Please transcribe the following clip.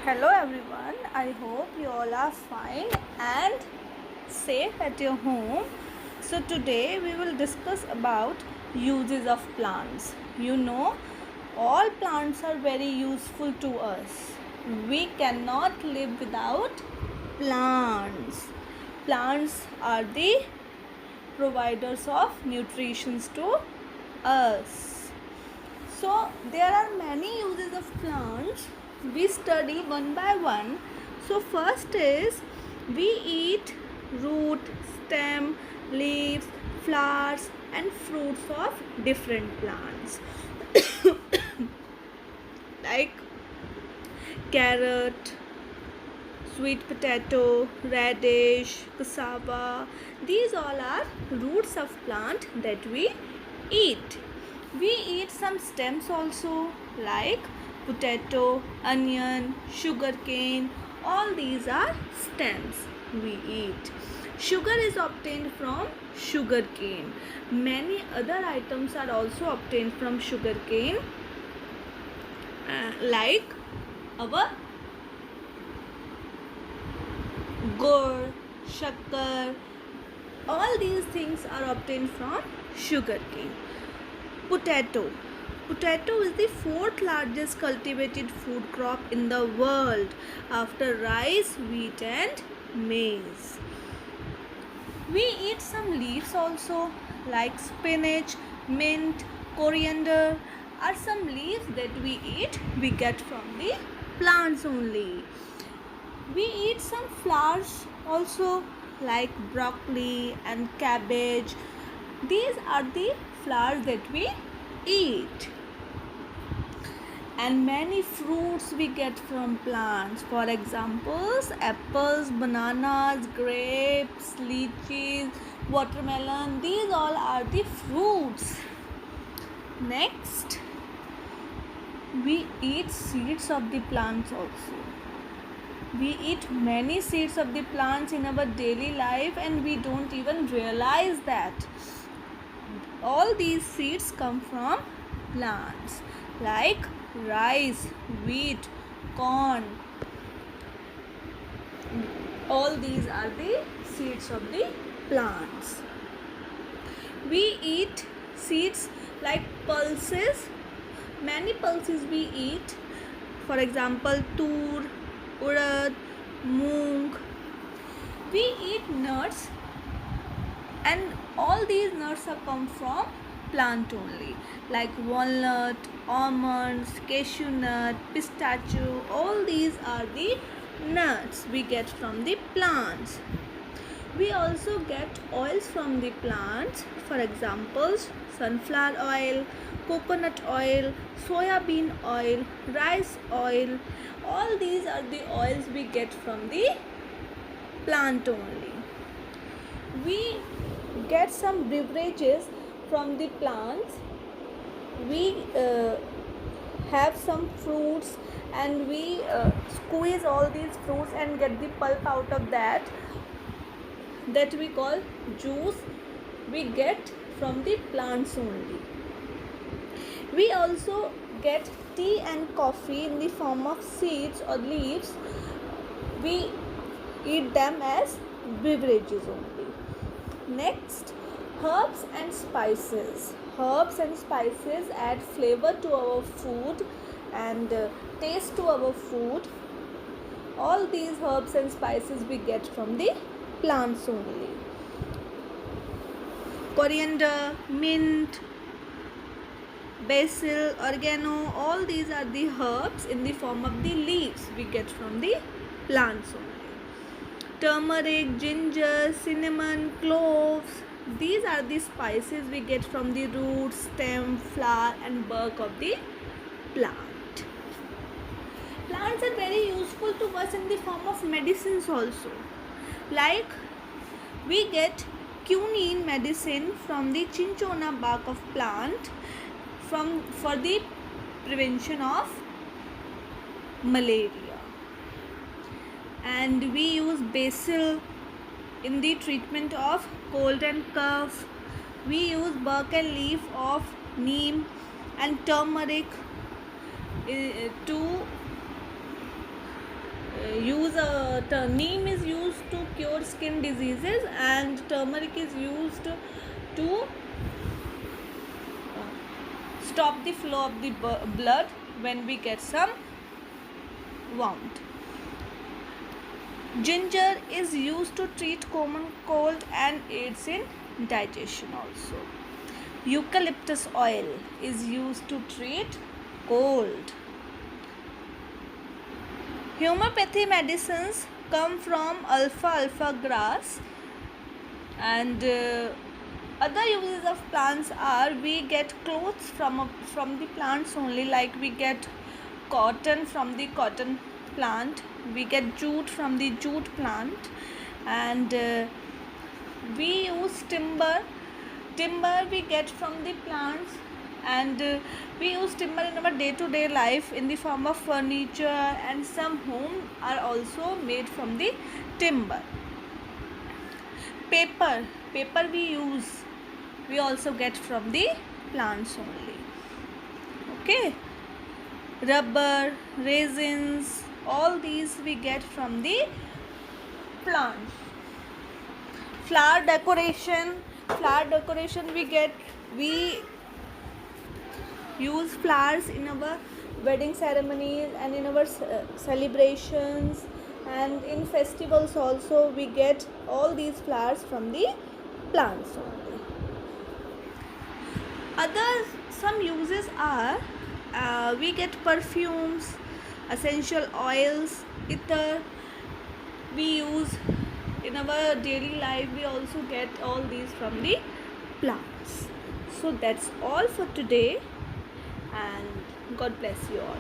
Hello everyone, I hope you all are fine and safe at your home. So today we will discuss about uses of plants. You know, all plants are very useful to us. We cannot live without plants. Plants are the providers of nutrition to us. So there are many uses of plants. We study one by one. So first is we eat root, stem, leaves, flowers and fruits of different plants like carrot, sweet potato, radish, cassava. These all are roots of plant that we eat. We eat some stems also like potato, onion, sugarcane. All these are stems we eat. Sugar is obtained from sugarcane. Many other items are also obtained from sugarcane like our gur, shakkar. All these things are obtained from sugarcane. Potato. Potato is the fourth largest cultivated food crop in the world after rice, wheat and maize. We eat some leaves also like spinach, mint, coriander are some leaves that we eat. We get from the plants only. We eat some flowers also like broccoli and cabbage. These are the flowers that we eat. And many fruits we get from plants. For examples, apples, bananas, grapes, lychees, watermelon. These all are the fruits. Next, we eat seeds of the plants also. We eat many seeds of the plants in our daily life and we don't even realize that. All these seeds come from plants like rice, wheat, corn. All these are the seeds of the plants. We eat seeds like pulses. Many pulses we eat. For example, tur, urad, moong. We eat nuts and all these nuts are come from plant only like walnut, almonds, cashew nut, pistachio. All these are the nuts we get from the plants. We also get oils from the plants. For example, sunflower oil, coconut oil, soya bean oil, rice oil. All these are the oils we get from the plant only. We get some beverages from the plants. We have some fruits and we squeeze all these fruits and get the pulp out of that we call juice. We get from the plants only. We also get tea and coffee in the form of seeds or leaves. We eat them as beverages only. Next, herbs and spices. Herbs and spices add flavor to our food and taste to our food. All these herbs and spices we get from the plants only. Coriander, mint, basil, oregano, all these are the herbs in the form of the leaves we get from the plants only. Turmeric, ginger, cinnamon, cloves, these are the spices we get from the root, stem, flower and bark of the plant. Plants are very useful to us in the form of medicines also. Like we get quinine medicine from the cinchona bark of plant for the prevention of malaria. And we use basil in the treatment of cold and cough. We use bark and leaf of neem and turmeric to neem is used to cure skin diseases, and turmeric is used to stop the flow of the blood when we get some wound. Ginger is used to treat common cold and aids in digestion also. Eucalyptus oil is used to treat cold. Homeopathy medicines come from alfalfa grass, and other uses of plants are we get clothes from the plants only, like we get cotton from the cotton plant, we get jute from the jute plant, and we use timber we get from the plants, and we use timber in our day-to-day life in the form of furniture, and some homes are also made from the timber. Paper we also get from the plants only. Okay, rubber, resins, all these we get from the plants. Flower decoration we use flowers in our wedding ceremonies and in our celebrations, and in festivals also we get all these flowers from the plants only. Some uses are we get perfumes, essential oils, ether we use in our daily life. We also get all these from the plants. So that's all for today, and God bless you all.